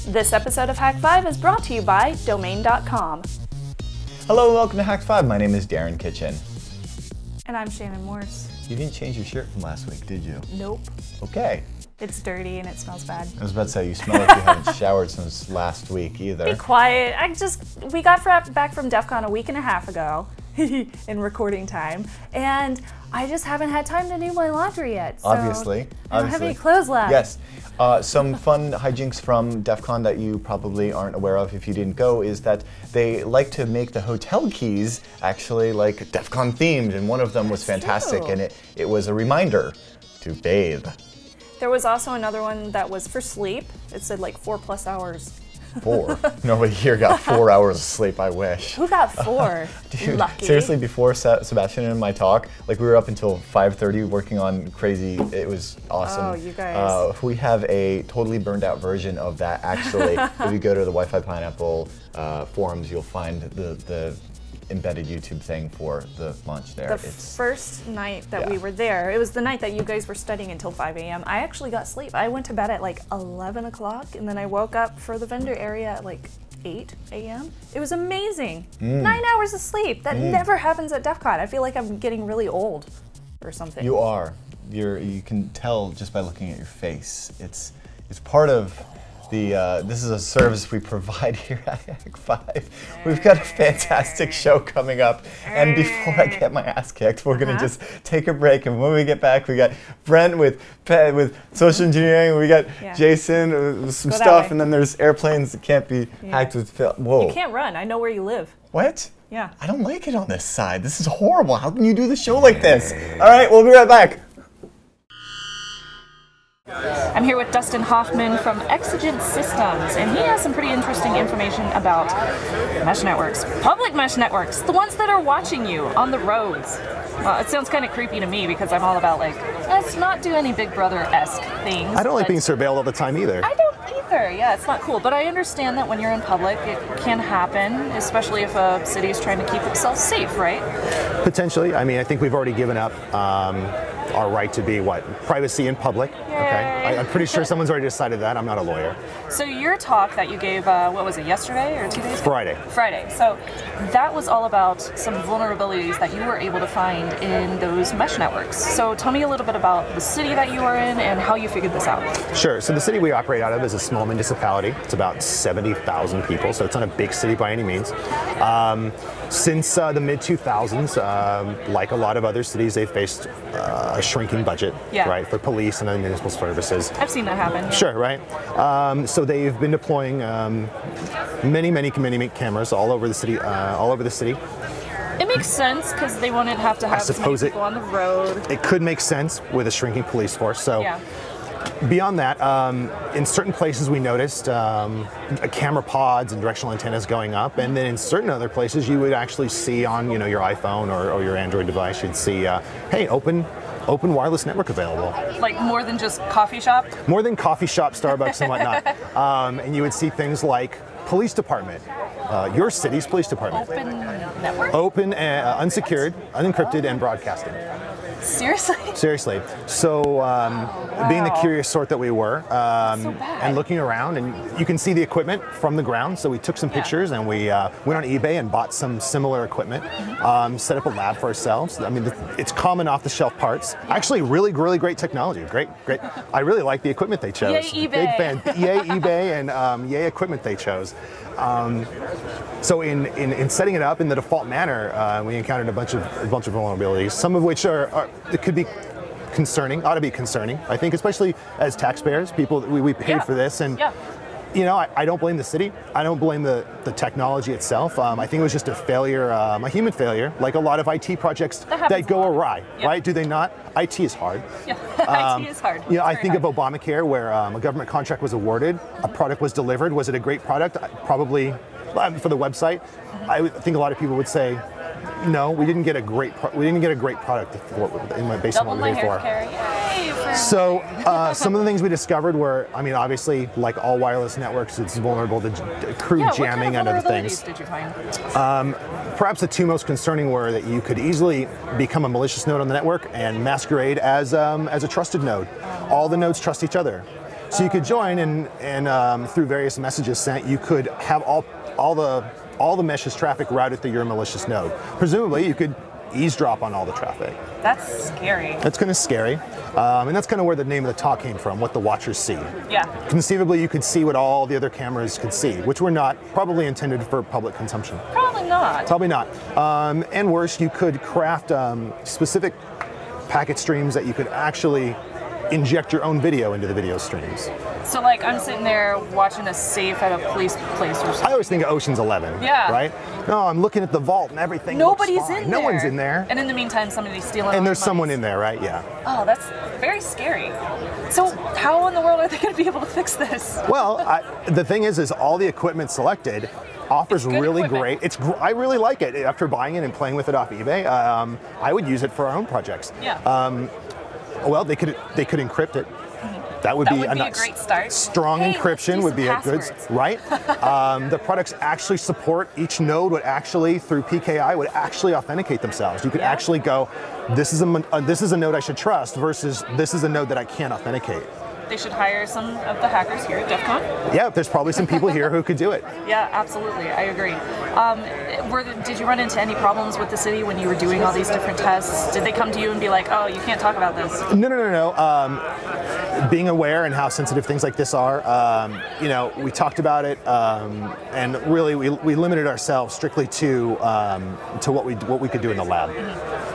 This episode of Hak5 is brought to you by Domain.com. Hello and welcome to Hak5. My name is Darren Kitchen. And I'm Shannon Morse. You didn't change your shirt from last week, did you? Nope. Okay. It's dirty and it smells bad. I was about to say, you smell like you haven't showered since last week either. Be quiet. We got back from DefCon a week and a half ago in recording time, and I just haven't had time to do my laundry yet. So Obviously. I don't have any clothes left. Yes. Some fun hijinks from DefCon that you probably aren't aware of if you didn't go is that they like to make the hotel keys actually like DefCon themed, and one of them was fantastic, and it was a reminder to bathe. There was also another one that was for sleep. It said like 4+ hours. 4? Nobody here got 4 hours of sleep, I wish. Who got 4? Dude, lucky. Seriously, before Sebastian and my talk, like we were up until 5:30 working on crazy, it was awesome. Oh, you guys. We have a totally burned out version of that actually. If you go to the Wi-Fi Pineapple forums, you'll find the embedded YouTube thing for the launch there. The first night that we were there, it was the night that you guys were studying until 5 a.m. I actually got sleep. I went to bed at like 11 o'clock, and then I woke up for the vendor area at like 8 a.m. It was amazing. 9 hours of sleep. That never happens at DefCon. I feel like I'm getting really old or something. You are. You can tell just by looking at your face. It's part of this is a service we provide here at Hak5. We've got a fantastic show coming up, and before I get my ass kicked, we're gonna just take a break. And when we get back, we got Brent with social engineering, we got Jayson with some stuff, and then there's airplanes that can't be hacked with film. Whoa! You can't run. I know where you live. What? Yeah. I don't like it on this side. This is horrible. How can you do the show like this? All right, we'll be right back. I'm here with Dustin Hoffman from Exigent Systems, and he has some pretty interesting information about mesh networks. Public mesh networks, the ones that are watching you on the roads. It sounds kind of creepy to me because I'm all about like, let's not do any Big Brother-esque things. I don't like being surveilled all the time either. I don't either, yeah, it's not cool. But I understand that when you're in public, it can happen, especially if a city is trying to keep itself safe, right? Potentially. I mean, I think we've already given up our right to be, privacy in public. Yay. Okay. I'm pretty sure someone's already decided that. I'm not a lawyer. So your talk that you gave, what was it, yesterday or 2 days ago? Friday. Friday. So that was all about some vulnerabilities that you were able to find in those mesh networks. So tell me a little bit about the city that you are in and how you figured this out. Sure. So the city we operate out of is a small municipality. It's about 70,000 people, so it's not a big city by any means. Since the mid-2000s, like a lot of other cities, they've faced a shrinking budget, right, for police and other municipal services. I've seen that happen. Yeah. Sure, right. So they've been deploying many cameras all over the city. It makes sense because they wouldn't have to have so many people on the road. It could make sense with a shrinking police force. So. Beyond that, in certain places we noticed camera pods and directional antennas going up, and then in certain other places you would actually see on your iPhone or your Android device, you'd see, hey, open wireless network available. Like more than just coffee shop? More than coffee shop, Starbucks, and whatnot. And you would see things like police department, your city's police department. Open network? Open, unsecured, unencrypted, and broadcasting. Seriously? Seriously. So being the curious sort that we were, and looking around, and you can see the equipment from the ground, so we took some pictures and we went on eBay and bought some similar equipment, set up a lab for ourselves. I mean, it's common off-the-shelf parts. Actually, really great technology. Great. I really like the equipment they chose. Yay, eBay. Big fan. Yay, eBay, and yay, equipment they chose. So in setting it up in the default manner, we encountered a bunch of vulnerabilities, some of which it could be concerning, ought to be concerning. I think, especially as taxpayers, people we paid for this, and I don't blame the city. I don't blame the technology itself. I think it was just a failure, a human failure, like a lot of IT projects that go awry, right? Do they not? IT is hard. Yeah, IT is hard. I think of Obamacare, where a government contract was awarded, a product was delivered. Was it a great product? Probably. For the website, I think a lot of people would say, no, we didn't get a great product based on what we paid for. So some of the things we discovered were, I mean, obviously, like all wireless networks, it's vulnerable to crew jamming and other things. What kind of vulnerabilities did you find? Perhaps the two most concerning were that you could easily become a malicious node on the network and masquerade as a trusted node. All the nodes trust each other. So you could join, and through various messages sent, you could have all the mesh's traffic routed through your malicious node. Presumably, you could eavesdrop on all the traffic. That's scary. That's kind of scary, and that's kind of where the name of the talk came from, what the watchers see. Yeah. Conceivably, you could see what all the other cameras could see, which were not probably intended for public consumption. Probably not. Probably not. And worse, you could craft specific packet streams that you could actually inject your own video into the video streams. So like I'm sitting there watching a safe at a police place or something. I always think of Ocean's 11. Yeah. Right? No, I'm looking at the vault and everything. Nobody's looks fine. in No there. one's in there. And in the meantime, somebody's stealing. And there's someone in there, right? Yeah. Oh, that's very scary. So how in the world are they going to be able to fix this? Well, the thing is all the equipment selected offers really great. I really like it. After buying it and playing with it off eBay, I would use it for our own projects. Yeah. Well, they could encrypt it. That would be a great start. Strong encryption would be a good, right? The products actually support, each node would actually, through PKI, would actually authenticate themselves. You could actually go, this is a node I should trust versus this is a node that I can't authenticate. They should hire some of the hackers here at DefCon. Yeah, there's probably some people here who could do it. Yeah, absolutely. I agree. Did you run into any problems with the city when you were doing all these different tests? Did they come to you and be like, oh, you can't talk about this? No. Being aware and how sensitive things like this are, we talked about it, and really we limited ourselves strictly to what we could do in the lab.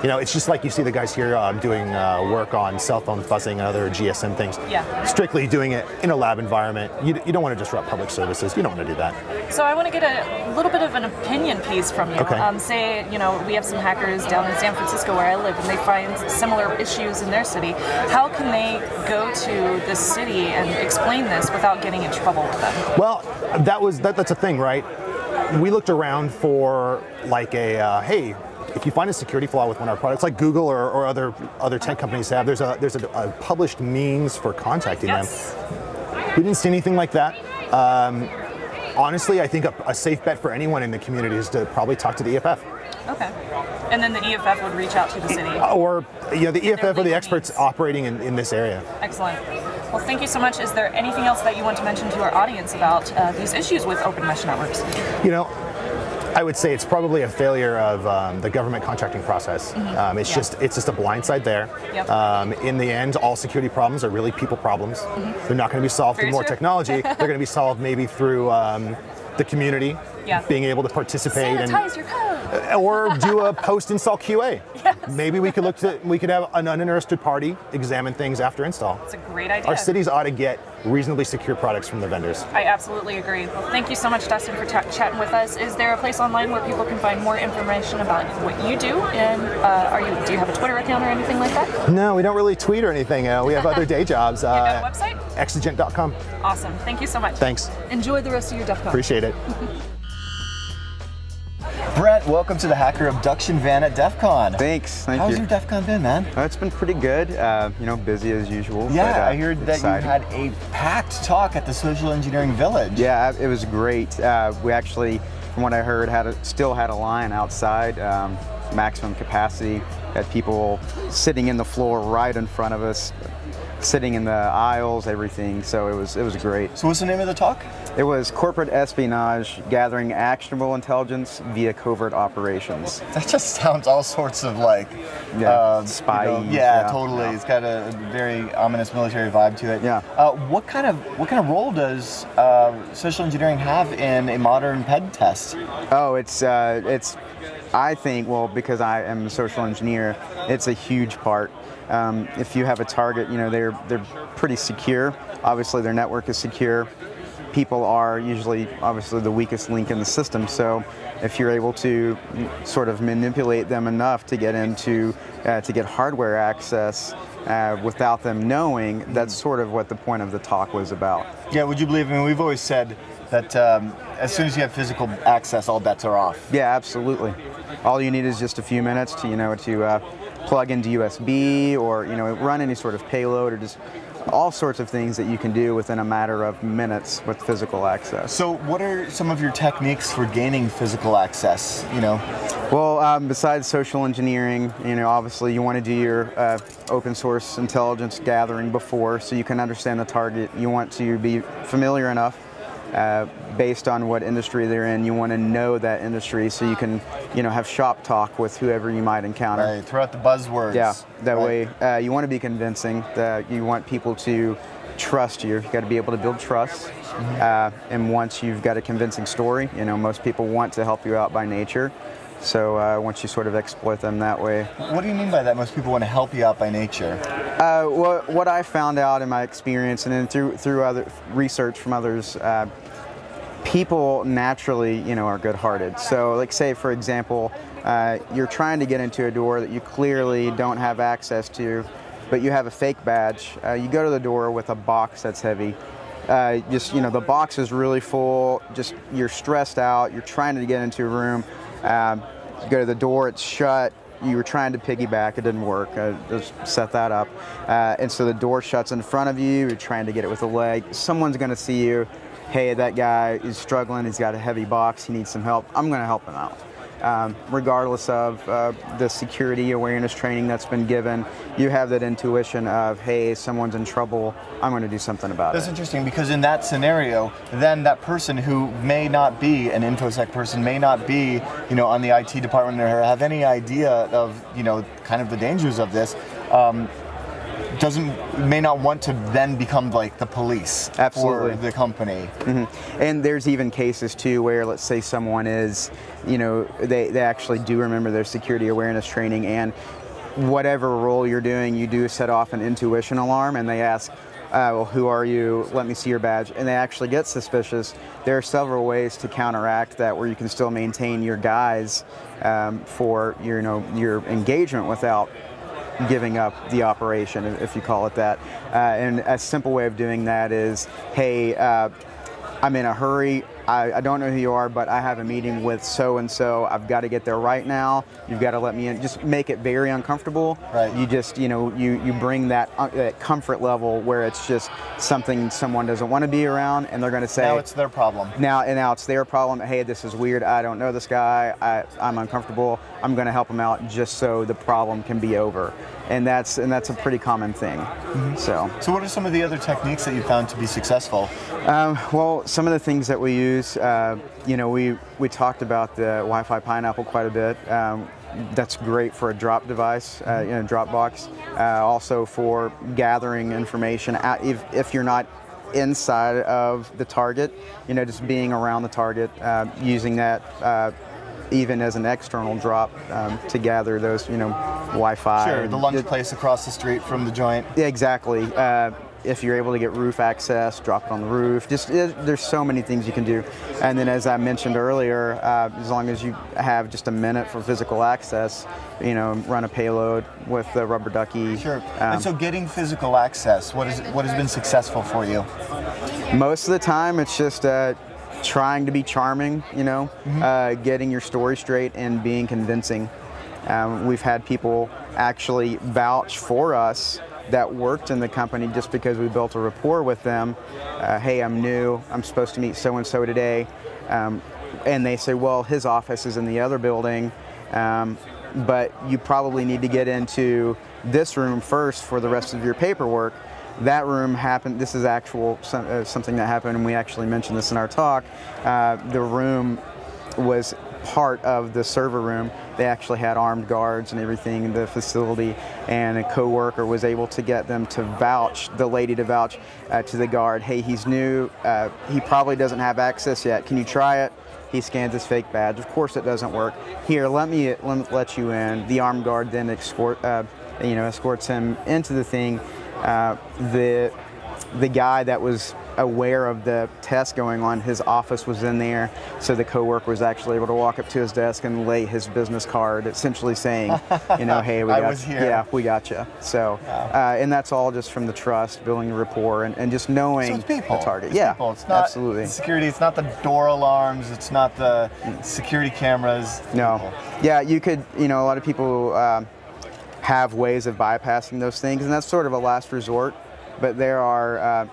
You know, it's just like you see the guys here doing work on cell phone fuzzing and other GSM things. Yeah. Strictly doing it in a lab environment. You don't want to disrupt public services. You don't want to do that. So I want to get a little bit of an opinion piece from you. Okay. Say, we have some hackers down in San Francisco where I live, and they find similar issues in their city. How can they go to the city and explain this without getting in trouble with them? Well, that's a thing, right? We looked around for like hey, if you find a security flaw with one of our products, like Google or other tech companies have, there's a published means for contacting them. We didn't see anything like that. Honestly, I think a safe bet for anyone in the community is to probably talk to the EFF. Okay. And then the EFF would reach out to the city. Or the EFF or the experts operating in this area. Excellent. Well, thank you so much. Is there anything else that you want to mention to our audience about these issues with open mesh networks? I would say it's probably a failure of the government contracting process. It's just a blind side there. Yep. In the end, all security problems are really people problems. They're not going to be solved through more technology. They're going to be solved maybe through the community being able to participate sanitize your code. Or do a post-install QA. Yes. Maybe we could have an uninterested party examine things after install. It's a great idea. Our cities ought to get reasonably secure products from the vendors. I absolutely agree. Well, thank you so much, Dustin, for chatting with us. Is there a place online where people can find more information about what you do? And do you have a Twitter account or anything like that? No, we don't really tweet or anything. We have other day jobs. You got a website? Exigent.com. Awesome. Thank you so much. Thanks. Enjoy the rest of your DefCon. Appreciate it. Brent, welcome to the Hacker Abduction Van at DefCon. Thanks. Thank you. How's your DefCon been, man? It's been pretty good. Busy as usual. Yeah, but, I heard that exciting. you had a packed talk at the Social Engineering Village. Yeah, it was great. We actually, from what I heard, still had a line outside, maximum capacity. Had people sitting in the floor right in front of us, sitting in the aisles, everything. So it was great. So what's the name of the talk? It was Corporate Espionage, Gathering Actionable Intelligence via Covert Operations. That just sounds all sorts of like spy. Totally. Yeah. It's got a very ominous military vibe to it. Yeah. What kind of role does social engineering have in a modern pen test? Oh, it's I think, well, because I am a social engineer, it's a huge part. If you have a target, they're pretty secure. Obviously, their network is secure. People are usually, obviously, the weakest link in the system. So, if you're able to sort of manipulate them enough to get to get hardware access without them knowing, that's sort of what the point of the talk was about. Yeah. Would you believe? I mean, we've always said that as soon as you have physical access, all bets are off. Yeah, absolutely. All you need is just a few minutes to plug into USB or run any sort of payload or just all sorts of things that you can do within a matter of minutes with physical access. So what are some of your techniques for gaining physical access, you know? Well, besides social engineering, you know, obviously you want to do your open source intelligence gathering before, so you can understand the target. You want to be familiar enough based on what industry they're in. You want to know that industry so you can, you know, have shop talk with whoever you might encounter. Right, throw out the buzzwords. Yeah, that way you want to be convincing. That you want people to trust you. You've got to be able to build trust. And once you've got a convincing story, you know, most people want to help you out by nature. So once you sort of exploit them that way. What do you mean by that? Most people want to help you out by nature. What I found out in my experience, and then through other research from others, people naturally, you know, are good-hearted. So, like, say for example, you're trying to get into a door that you clearly don't have access to, but you have a fake badge. You go to the door with a box that's heavy. Just, you know, the box is really full. Just you're stressed out. You're trying to get into a room. You go to the door, it's shut. You were trying to piggyback, it didn't work. Just set that up. And so the door shuts in front of you, you're trying to get it with a leg. Someone's gonna see you. Hey, that guy is struggling, he's got a heavy box, he needs some help. I'm gonna help him out. Regardless of the security awareness training that's been given, you have that intuition of, hey, someone's in trouble, I'm going to do something about it. That's interesting, because in that scenario, then that person who may not be an InfoSec person, may not be, you know, on the IT department or have any idea of, you know, kind of the dangers of this, may not want to then become like the police for the company. And there's even cases too where, let's say someone is, you know, they actually do remember their security awareness training, and whatever role you're doing, you do set off an intuition alarm, and they ask, well, who are you? Let me see your badge. And they actually get suspicious. There are several ways to counteract that where you can still maintain your guise for your, you know, your engagement without giving up the operation, if you call it that. And a simple way of doing that is, hey, I'm in a hurry. I don't know who you are, but I have a meeting with so-and-so. I've got to get there right now. You've got to let me in. Just make it very uncomfortable. Right. You just, you know, you bring that comfort level where it's just something someone doesn't want to be around, and they're going to say, now it's their problem. Now it's their problem. Hey, this is weird. I don't know this guy. I'm uncomfortable. I'm going to help him out just so the problem can be over. And that's a pretty common thing. So what are some of the other techniques that you found to be successful? Well, some of the things that we use, you know, we talked about the Wi-Fi Pineapple quite a bit. That's great for a drop device, you know, drop box. Also for gathering information if you're not inside of the target, you know, just being around the target, using that even as an external drop to gather those, you know, Wi-Fi. Sure, the lunch place across the street from the joint. Yeah, exactly. If you're able to get roof access, drop it on the roof. Just there's so many things you can do. And then, as I mentioned earlier, as long as you have just a minute for physical access, you know, run a payload with the rubber ducky. Sure. And so, getting physical access, what has been successful for you? Most of the time, it's just trying to be charming. You know, getting your story straight and being convincing. We've had people actually vouch for us that worked in the company just because we built a rapport with them. Hey, I'm new, I'm supposed to meet so-and-so today. And they say, well, his office is in the other building, but you probably need to get into this room first for the rest of your paperwork. That room happened, this is something that happened, and we actually mentioned this in our talk. The room was part of the server room. They actually had armed guards and everything in the facility, and a coworker was able to get them to vouch, the lady to vouch to the guard, hey, he's new, he probably doesn't have access yet, can you try it? He scans his fake badge. Of course it doesn't work. Here, let me let you in. The armed guard then escorts him into the thing. The guy that was aware of the test going on, his office was in there, so the coworker was actually able to walk up to his desk and lay his business card, essentially saying, you know, hey, we got you. Yeah, we got you. So, and that's all just from the trust, building the rapport, and just knowing so it's people. The target. It's people. It's not absolutely security. It's not the door alarms. It's not the security cameras. No. People. Yeah, you could. You know, a lot of people have ways of bypassing those things, and that's sort of a last resort. but there are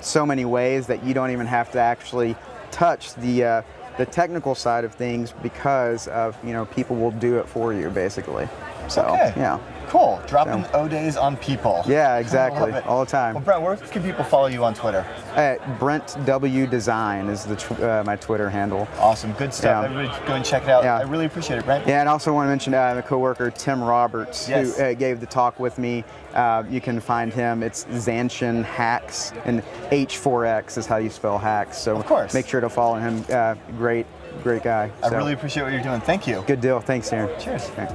so many ways that you don't even have to actually touch the technical side of things because of, you know, people will do it for you basically. So, okay. Yeah. Cool. Dropping O-Days on people. Yeah, exactly. All the time. Well, Brent, where can people follow you on Twitter? Brent W Design is my Twitter handle. Awesome. Good stuff. Yeah. Everybody go and check it out. Yeah. I really appreciate it, Brent. Yeah, and I also want to mention my coworker Tim Roberts, yes, who gave the talk with me. You can find him. It's Zanshin Hacks, and H4X is how you spell hacks. So of course, make sure to follow him. Great guy. I really appreciate what you're doing. Thank you. Good deal. Thanks, Aaron. Cheers. Okay.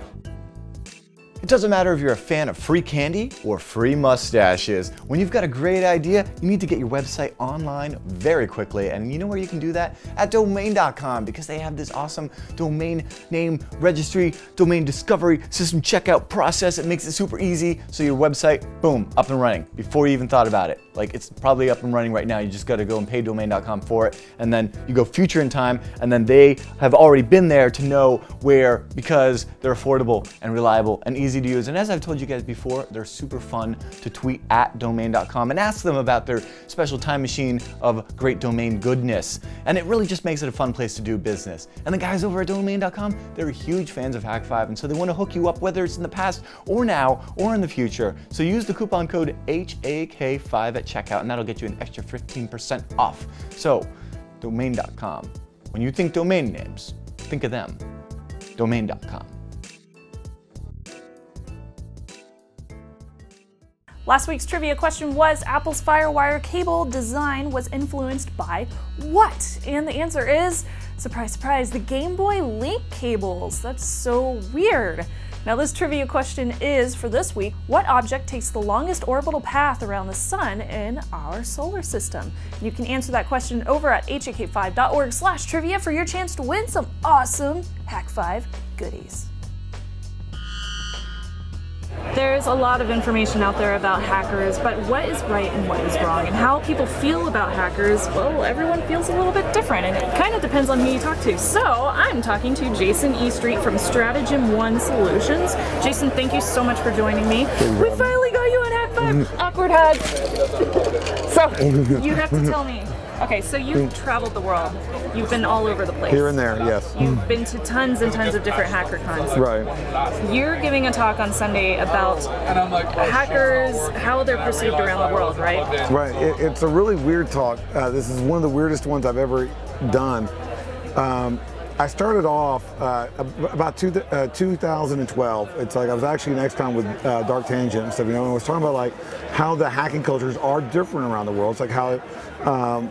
It doesn't matter if you're a fan of free candy or free mustaches. When you've got a great idea, you need to get your website online very quickly. And you know where you can do that? At domain.com, because they have this awesome domain name registry, domain discovery, system checkout process. It makes it super easy. So your website, boom, up and running before you even thought about it. Like, it's probably up and running right now. You just got to go and pay domain.com for it. And then you go future in time, and then they have already been there to know where, because they're affordable and reliable and easy to use. And as I've told you guys before, they're super fun to tweet at domain.com and ask them about their special time machine of great domain goodness. And it really just makes it a fun place to do business. And the guys over at domain.com, they're huge fans of Hak5, and so they want to hook you up whether it's in the past or now or in the future. So use the coupon code HAK5 at checkout, and that'll get you an extra 15% off. So, domain.com. When you think domain names, think of them. Domain.com. Last week's trivia question was, Apple's FireWire cable design was influenced by what? And the answer is, surprise, surprise, the Game Boy Link cables. That's so weird. Now this trivia question is, for this week, what object takes the longest orbital path around the sun in our solar system? You can answer that question over at hak5.org/trivia for your chance to win some awesome Hak5 goodies. There's a lot of information out there about hackers, but what is right and what is wrong, and how people feel about hackers, well, everyone feels a little bit different, and it kind of depends on who you talk to. So I'm talking to Jayson E Street from Stratagem One Solutions. Jayson, thank you so much for joining me. We finally got you on Hak5. Awkward hug. So you have to tell me. Okay, so you've traveled the world. You've been all over the place. Here and there, yes. You've been to tons and tons of different hacker cons. Right. You're giving a talk on Sunday about hackers, how they're perceived around the world, right? Right. It's a really weird talk. This is one of the weirdest ones I've ever done. I started off about 2012. It's like I was actually an ex-con with Dark Tangent and stuff, you know, and I was talking about like how the hacking cultures are different around the world. It's like how,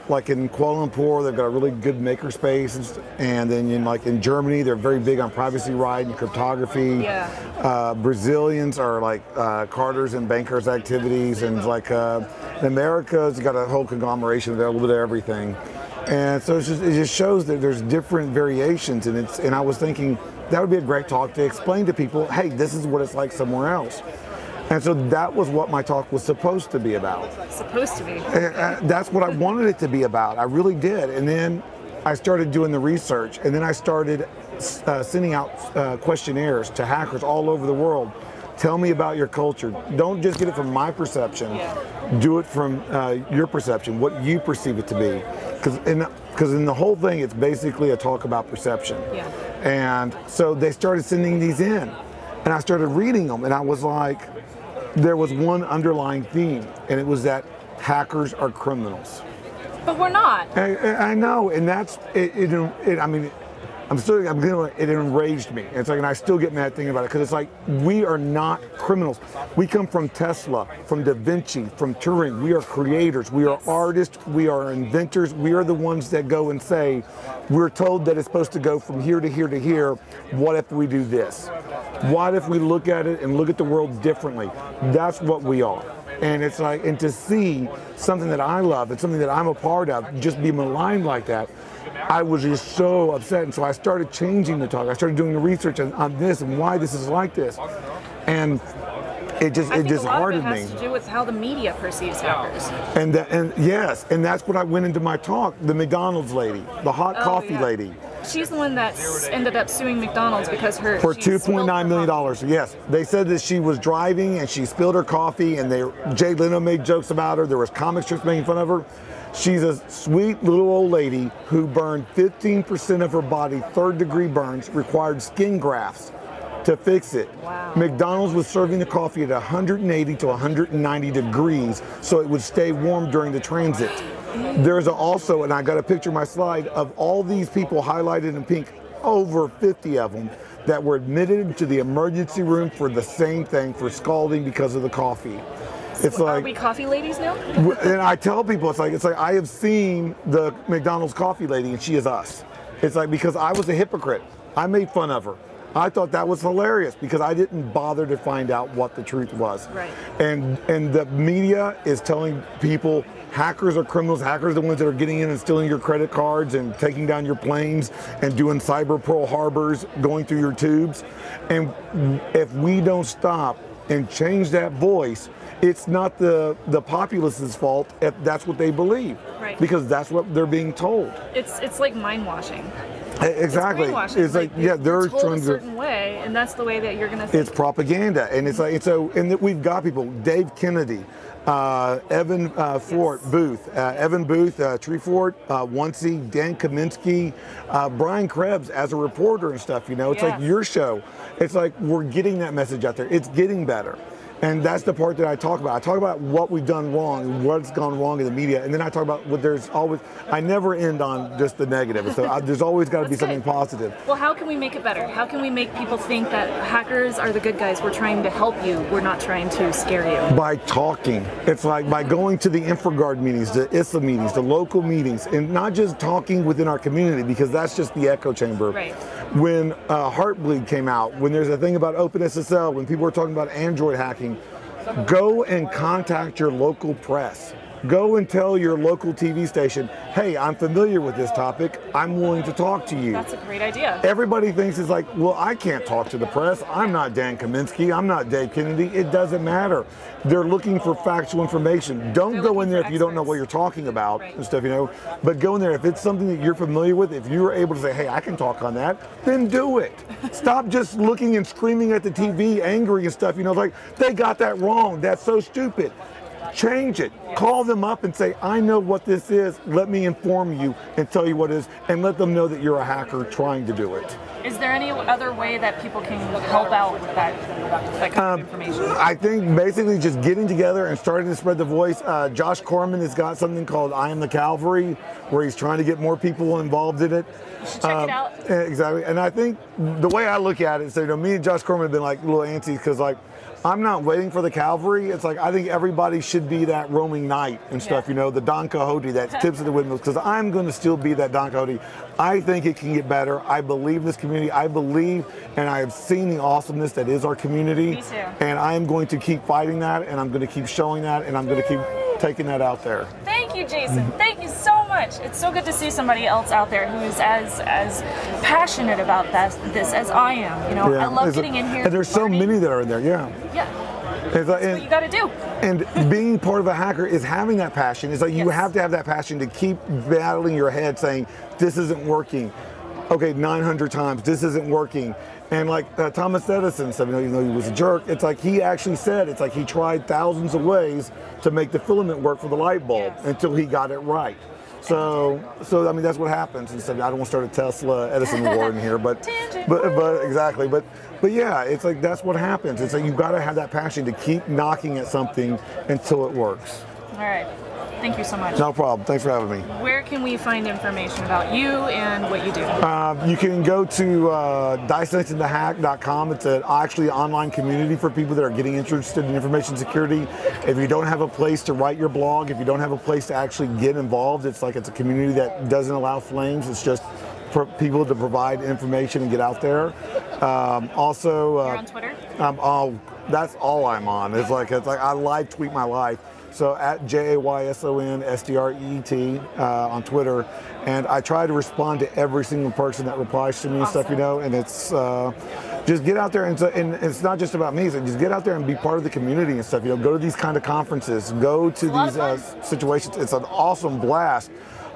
like in Kuala Lumpur, they've got a really good makerspace, and then in Germany, they're very big on privacy right and cryptography. Yeah. Brazilians are like carters and bankers activities, and like in America's got a whole conglomeration of a little bit of everything. And so it just shows that there's different variations, and I was thinking that would be a great talk to explain to people, hey, this is what it's like somewhere else. And so that was what my talk was supposed to be about. Supposed to be. And that's what I wanted it to be about. I really did. And then I started doing the research, and then I started sending out questionnaires to hackers all over the world. Tell me about your culture. Don't just get it from my perception. Yeah. Do it from your perception, what you perceive it to be. Because in the whole thing, it's basically a talk about perception. Yeah. And so they started sending these in, and I started reading them, and I was like, there was one underlying theme, and it was that hackers are criminals. But we're not. I know, and that's I mean, it enraged me. It's like, and I still get mad thinking about it, because it's like, we are not criminals. We come from Tesla, from Da Vinci, from Turing. We are creators, we are artists, we are inventors. We are the ones that go and say, we're told that it's supposed to go from here to here to here. What if we do this? What if we look at it and look at the world differently? That's what we are. And it's like, and to see something that I love and something that I'm a part of just be maligned like that, I was just so upset. And so I started changing the talk. I started doing the research on this and why this is like this. And it disheartened me. I think a lot of it has to do with how the media perceives hackers. And yes, and that's what I went into my talk. The McDonald's lady, the hot coffee lady. She's the one that ended up suing McDonald's because for she spilled $2.9 her million. coffee. Yes, they said that she was driving and she spilled her coffee, and Jay Leno made jokes about her. There was comic strips making fun of her. She's a sweet little old lady who burned 15% of her body, third-degree burns, required skin grafts to fix it. Wow. McDonald's was serving the coffee at 180 to 190 degrees so it would stay warm during the transit. There's also, and I got a picture of my slide, of all these people highlighted in pink, over 50 of them, that were admitted to the emergency room for the same thing, for scalding because of the coffee. It's Are like, we coffee ladies now? and I tell people, it's like I have seen the McDonald's coffee lady, and she is us. It's like, because I was a hypocrite. I made fun of her. I thought that was hilarious because I didn't bother to find out what the truth was. Right. And the media is telling people hackers are criminals. Hackers are the ones that are getting in and stealing your credit cards and taking down your planes and doing cyber Pearl Harbors, going through your tubes. And if we don't stop and change that voice, it's not the populace's fault if that's what they believe. Right. Because that's what they're being told. It's like mind washing. Exactly. It's like yeah, they're told trying a certain way, and that's the way that you're gonna think. It's propaganda, and it's like and we've got people. Dave Kennedy, Evan Fort Booth, Evan Booth, Treefort, Once, Dan Kaminsky, Brian Krebs as a reporter and stuff. You know, it's like your show. It's like we're getting that message out there. It's getting better. And that's the part that I talk about. I talk about what we've done wrong and what's gone wrong in the media. And then I talk about what there's always, I never end on just the negative. So there's always got to be something positive. Well, how can we make it better? How can we make people think that hackers are the good guys? We're trying to help you. We're not trying to scare you. By talking. It's like by going to the InfraGard meetings, the ISA meetings, the local meetings, and not just talking within our community, because that's just the echo chamber. Right. When Heartbleed came out, when there's a thing about OpenSSL, when people were talking about Android hacking, go and contact your local press. Go and tell your local TV station, hey, I'm familiar with this topic. I'm willing to talk to you. That's a great idea. Everybody thinks it's like, well, I can't talk to the press. I'm not Dan Kaminsky. I'm not Dave Kennedy. It doesn't matter. They're looking for factual information. Don't go in there if you don't know what you're talking about and stuff, you know. But go in there if it's something that you're familiar with. If you're able to say, hey, I can talk on that, then do it. Stop just looking and screaming at the TV, angry and stuff. You know, like, they got that wrong. That's so stupid. Change it. Call them up and say, I know what this is. Let me inform you and tell you what it is, and let them know that you're a hacker trying to do it. Is there any other way that people can help out with that kind of information? I think basically just getting together and starting to spread the voice. Josh Corman has got something called I Am the Cavalry, where he's trying to get more people involved in it. You should check it out. Exactly. And I think the way I look at it, so, you know, me and Josh Corman have been like a little antsy because, like, I'm not waiting for the cavalry. It's like, I think everybody should be that roaming knight and stuff, you know, the Don Quixote that tips of the windmills, because I'm going to still be that Don Quixote. I think it can get better. I believe this community. I believe, and I have seen the awesomeness that is our community. Me too. And I am going to keep fighting that, and I'm going to keep showing that, and I'm going to keep taking that out there. Thank you, Jayson. Thank you so much. It's so good to see somebody else out there who is as passionate about this as I am. You know, I love getting in here. And there's so many that are in there. Yeah. That's what you got to do. And being part of a hacker is having that passion. It's like you have to have that passion to keep battling your head saying, this isn't working. Okay, 900 times, this isn't working. And like Thomas Edison said, you know, even though he was a jerk, it's like he actually said, it's like he tried thousands of ways to make the filament work for the light bulb until he got it right. So I mean, that's what happens. And so I don't want to start a Tesla Edison war in here, but exactly. But yeah, it's like that's what happens. It's like you've got to have that passion to keep knocking at something until it works. All right. Thank you so much. No problem. Thanks for having me. Where can we find information about you and what you do? You can go to dissectingthehack.com. It's actually an online community for people that are getting interested in information security. If you don't have a place to write your blog, if you don't have a place to actually get involved, it's like it's a community that doesn't allow flames. It's just for people to provide information and get out there. Also, you're on Twitter? That's all I'm on. It's like I live tweet my life. So at JAYSONSDREET on Twitter, and I try to respond to every single person that replies to me and stuff, you know. And it's just get out there, and it's not just about me. So just get out there and be part of the community and stuff. You know, go to these kind of conferences, go to these situations. It's an awesome blast.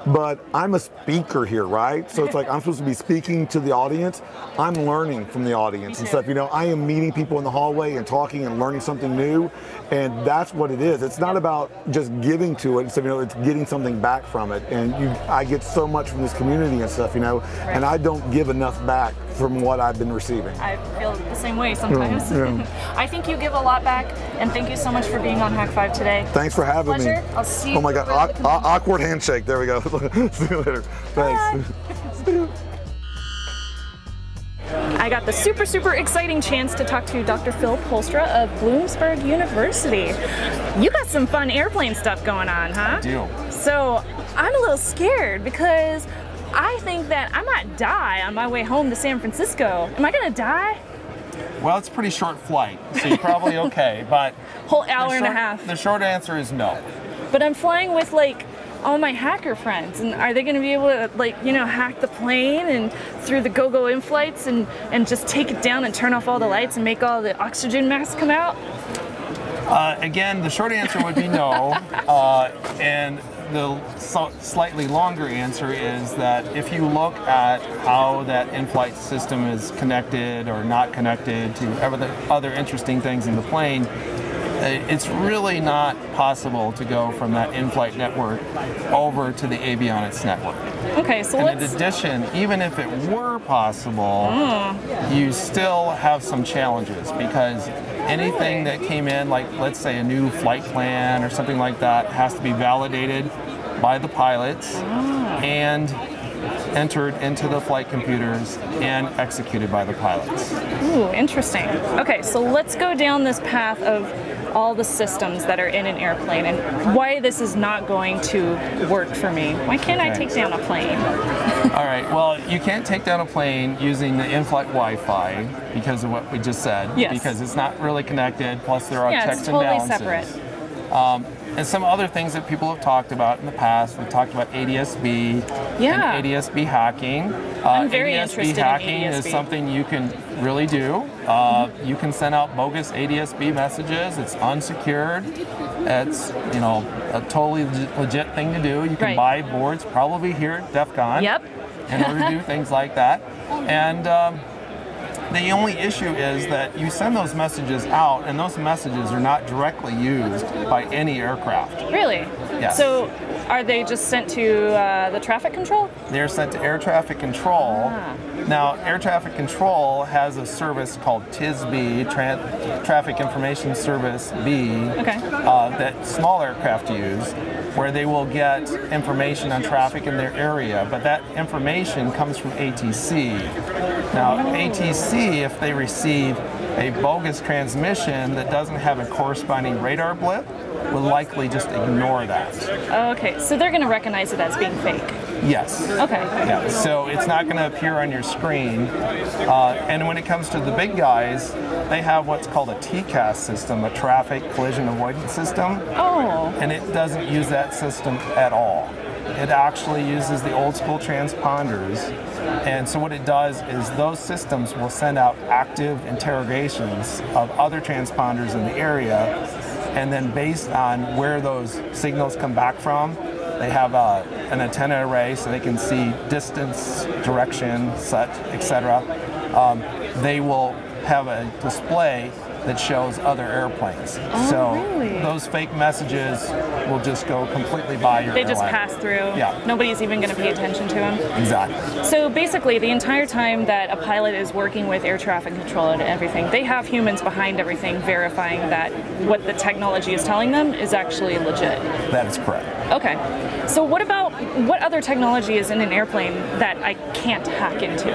but I'm a speaker here, right? So it's like I'm supposed to be speaking to the audience. I'm learning from the audience and stuff. You know, I am meeting people in the hallway and talking and learning something new, and that's what it is. It's not about just giving to it. So, you know, it's getting something back from it. And I get so much from this community and stuff, you know, and I don't give enough back from what I've been receiving. I feel the same way sometimes. Yeah. I think you give a lot back, and thank you so much for being on Hak5 today. Thanks for having me. Pleasure. I'll see you. Oh my God, awkward handshake. There we go. See you later. Thanks. I got the super exciting chance to talk to Dr. Phil Polstra of Bloomsburg University. You got some fun airplane stuff going on, huh? I do. So I'm a little scared because I think that I might die on my way home to San Francisco. Am I gonna die? Well, it's a pretty short flight, so you're probably okay, but Whole hour and a half. The short answer is no. But I'm flying with like all my hacker friends, and are they going to be able to, like, you know, hack the plane and through the go-go in flights and just take it down and turn off all the lights and make all the oxygen masks come out? Again, the short answer would be no, and the slightly longer answer is that if you look at how that in-flight system is connected or not connected to other interesting things in the plane, it's really not possible to go from that in-flight network over to the avionics network. Okay, so and in addition, even if it were possible, you still have some challenges because anything that came in, like let's say a new flight plan or something like that, has to be validated by the pilots and entered into the flight computers and executed by the pilots. Ooh, interesting. Okay, so let's go down this path of all the systems that are in an airplane and why this is not going to work for me. Why can't I take down a plane? All right, well, you can't take down a plane using the in-flight Wi-Fi because of what we just said. Yes. Because it's not really connected, plus there are checks it's and totally balances. Separate. And some other things that people have talked about in the past. We talked about ADSB and ADSB hacking. I'm very ADSB interested hacking in ADSB. is something you can really do. You can send out bogus ADSB messages. It's unsecured. It's, you know, a totally legit thing to do. You can buy boards probably here at DefCon in order to do things like that. And the only issue is that you send those messages out, and those messages are not directly used by any aircraft. Really? Yes. So are they just sent to the traffic control? They're sent to air traffic control. Now, air traffic control has a service called TISB, Traffic Information Service B, that small aircraft use, where they will get information on traffic in their area, but that information comes from ATC. Now, ATC, if they receive a bogus transmission that doesn't have a corresponding radar blip, will likely just ignore that. Okay, so they're going to recognize it as being fake. Yes. Okay. Yeah, so it's not going to appear on your screen. And when it comes to the big guys, they have what's called a TCAS system, a traffic collision avoidance system. Oh. And it doesn't use that system at all. It actually uses the old school transponders. And so what it does is those systems will send out active interrogations of other transponders in the area. And then based on where those signals come back from, they have an antenna array so they can see distance, direction, such, etc. They will have a display that shows other airplanes. Really? Those fake messages will just go completely by your They just airline. pass through. Yeah. Nobody's even going to pay attention to them. Exactly. So basically, the entire time that a pilot is working with air traffic control and everything, they have humans behind everything verifying that what the technology is telling them is actually legit. That is correct. Okay. So what other technology is in an airplane that I can't hack into?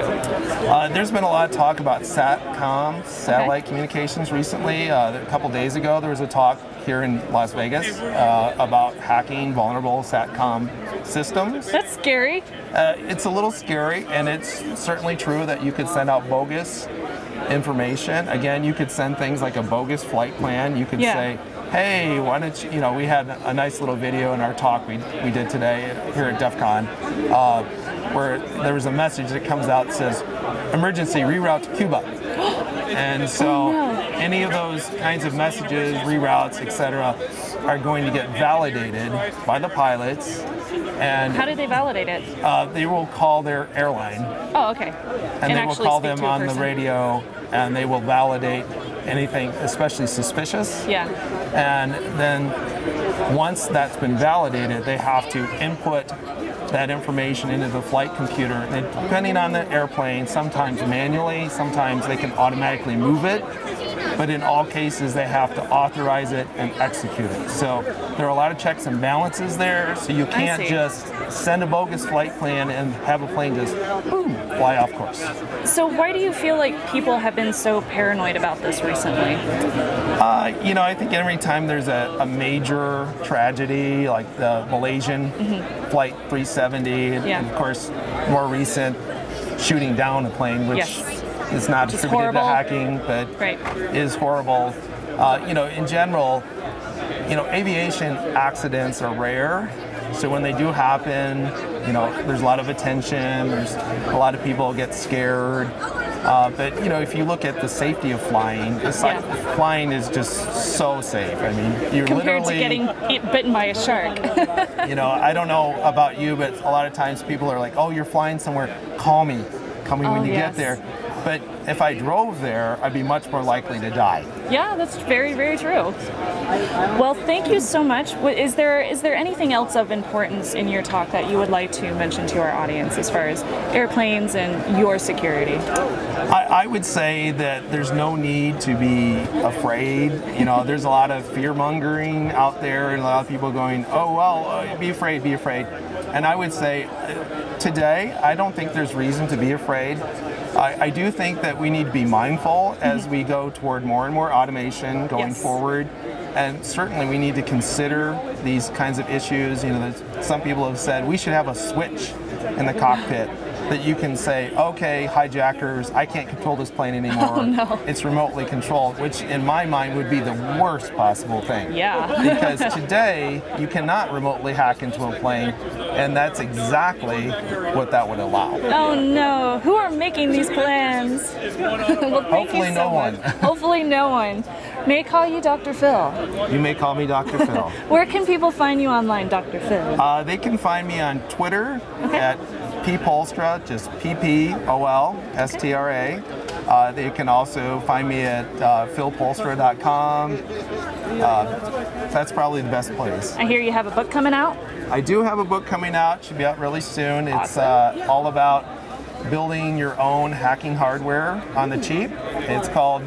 There's been a lot of talk about SATCOM, satellite communications recently. A couple days ago, there was a talk here in Las Vegas about hacking vulnerable SATCOM systems. That's scary. It's a little scary, and it's certainly true that you could send out bogus information. Again, you could send things like a bogus flight plan. You could say, hey, why don't you, we had a nice little video in our talk we did today here at DefCon where there was a message that comes out that says, emergency, reroute to Cuba. And so any of those kinds of messages, reroutes, etc., are going to get validated by the pilots And How do they validate it? they will call their airline, Oh, okay. and they will actually call speak them to a on the person. radio, and they will validate anything, especially suspicious. Yeah. And then once that's been validated, they have to input that information into the flight computer. And depending on the airplane, sometimes manually, sometimes they can automatically move it. But in all cases, they have to authorize it and execute it. So there are a lot of checks and balances there. So you can't see. just send a bogus flight plan and have a plane just boom, fly off course. So why do you feel like people have been so paranoid about this recently? You know, I think every time there's a major tragedy, like the Malaysian Flight 370, Yeah. and of course, more recent, shooting down a plane, which Yes. is not Which is attributed to horrible. hacking, but Right. is horrible. You know, in general, you know, aviation accidents are rare. So when they do happen, you know, there's a lot of attention. There's a lot of people get scared. But you know, if you look at the safety of flying, it's like flying is just so safe. I mean, you're Compared to literally getting bitten by a shark. you know, I don't know about you, but a lot of times people are like, "Oh, you're flying somewhere. Call me when you yes. get there." But if I drove there, I'd be much more likely to die. Yeah, that's very, very true. Well, thank you so much. Is there anything else of importance in your talk that you would like to mention to our audience as far as airplanes and your security? I would say that there's no need to be afraid. You know, there's a lot of fear mongering out there, and a lot of people going, "Oh well, be afraid, be afraid." And I would say, today, I don't think there's reason to be afraid. I do think that we need to be mindful as we go toward more and more automation going Yes. forward. And certainly we need to consider these kinds of issues. You know, some people have said we should have a switch in the cockpit that you can say, okay, hijackers, I can't control this plane anymore. Oh, no. It's remotely controlled, which in my mind would be the worst possible thing. Yeah. Because today, you cannot remotely hack into a plane, and that's exactly what that would allow. Oh no, who are making these plans? Well, thank Hopefully you so no one. much. Hopefully no one. May I call you Dr. Phil? You may call me Dr. Phil. Where can people find you online, Dr. Phil? They can find me on Twitter Okay. at ppolstra, just PPOLSTRA. They can also find me at philpolstra.com. That's probably the best place. I hear you have a book coming out. I do have a book coming out, should be out really soon. It's Awesome. all about building your own hacking hardware on the cheap. It's called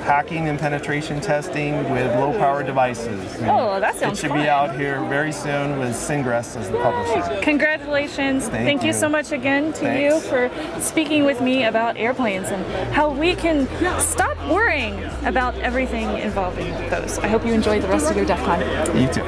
Hacking and Penetration Testing with Low Power Devices. Oh, that sounds It should fun. be out here very soon with Singress as the publisher. Congratulations. Thank you you. so much again to Thanks. you for speaking with me about airplanes and how we can stop worrying about everything involving those. I hope you enjoy the rest of your DefCon. You too.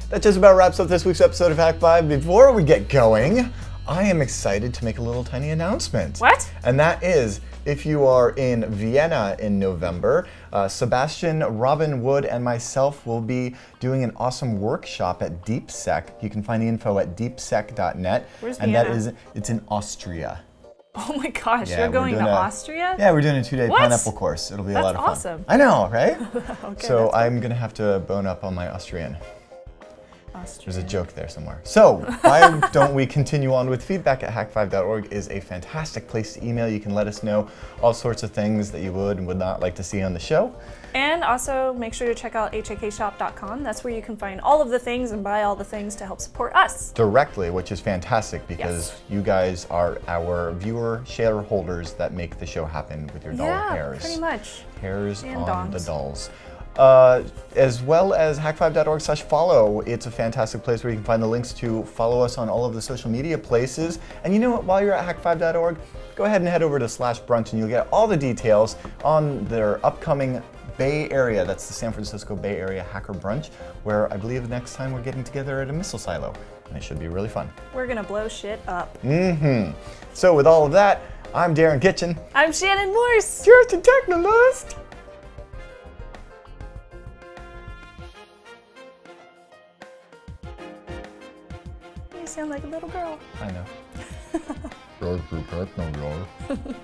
That just about wraps up this week's episode of Hak5. Before we get going, I am excited to make a little tiny announcement. What? And that is, if you are in Vienna in November, Sebastian, Robin Wood, and myself will be doing an awesome workshop at DeepSec. You can find the info at deepsec.net. Where's and Vienna? it's in Austria. Oh my gosh, Yeah, you're we're going to doing Austria? Yeah, we're doing a 2-day What? pineapple course. It'll be a That's lot of fun. awesome. I know, right? Okay, So that's I'm gonna have to bone up on my Austrian. Austria. There's a joke there somewhere. So why don't we continue on with feedback at hak5.org is a fantastic place to email. You can let us know all sorts of things that you would and would not like to see on the show. And also make sure to check out hakshop.com. That's where you can find all of the things and buy all the things to help support us. Directly, which is fantastic because Yes. you guys are our viewer shareholders that make the show happen with your dollar hairs. Pretty much. Hairs And on the dongs. dolls. As well as hak5.org/follow. It's a fantastic place where you can find the links to follow us on all of the social media places. And you know what, while you're at hak5.org, go ahead and head over to /brunch and you'll get all the details on their upcoming Bay Area, that's the San Francisco Bay Area Hacker Brunch, where I believe next time we're getting together at a missile silo. And it should be really fun. We're gonna blow shit up. So with all of that, I'm Darren Kitchen. I'm Shannon Morse. Just a technologist. You sound like a little girl. I know. Just a technologist.